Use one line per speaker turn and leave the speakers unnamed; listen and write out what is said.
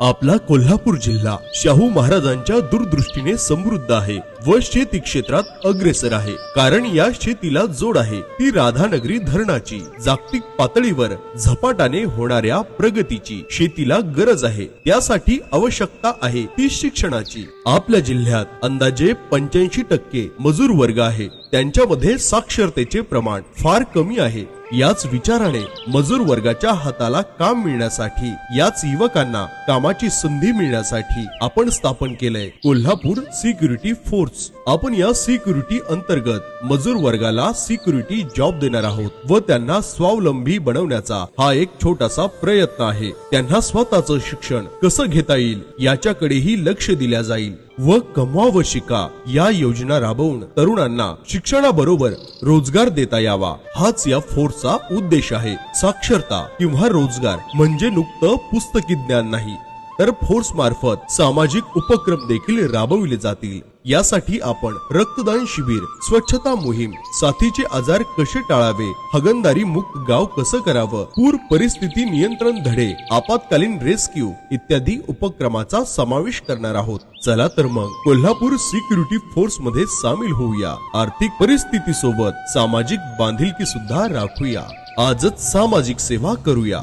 आपला कोल्हापूर जिल्हा शाहू महाराजांच्या दूरदृष्टीने समृद्ध आहे व शेती क्षेत्रात अग्रेसर आहे। कारण या शेतीला जोड आहे ती राधानगरी धरणाची। जागतिक पातळीवर झपाट्याने होणाऱ्या प्रगतीची शेतीला गरज आहे, त्यासाठी आवश्यकता आहे ती शिक्षणाची। आपल्या जिल्ह्यात अंदाजे 85% मजूर वर्ग आहे, त्यांच्यामध्ये साक्षरतेचे प्रमाण फार कमी आहे। याच विचाराने मजूर वर्गाच्या हाताला काम मिळण्यासाठी, याच युवकांना कामाची संधी मिळण्यासाठी आपण स्थापन केलंय कोल्हापूर सिक्युरिटी फोर्स। आपण या सिक्युरिटी अंतर्गत मजूर वर्गाला सिक्युरिटी जॉब देणार आहोत व त्यांना स्वावलंबी बनवण्याचा हा एक छोटासा प्रयत्न आहे। त्यांना स्वतःचं शिक्षण कसं घेता येईल याच्याकडेही लक्ष दिल्या जाईल व कमवा व शिका या योजना राबवून तरुणांना शिक्षणाबरोबर रोजगार देता यावा, हाच या फोर्सचा उद्देश आहे। साक्षरता किंवा रोजगार म्हणजे नुकतं पुस्तकी ज्ञान नाही, तर फोर्स मार्फत सामाजिक उपक्रम देखील राबविले जातील। यासाठी आपण रक्तदान शिबिर, स्वच्छता मोहीम, साथीचे आजार कसे टाळावे, हागणदारी मुक्त गाव कसं करावं, पूर परिस्थिती नियंत्रण धडे, आपत्कालीन रेस्क्यू इत्यादी उपक्रमाचा समावेश करणार आहोत। चला तर मग कोल्हापूर सिक्युरिटी फोर्स मध्ये सामील होऊया। आर्थिक परिस्थिती सोबत सामाजिक बांधिलकी सुद्धा राखूया। आजच सामाजिक सेवा करूया।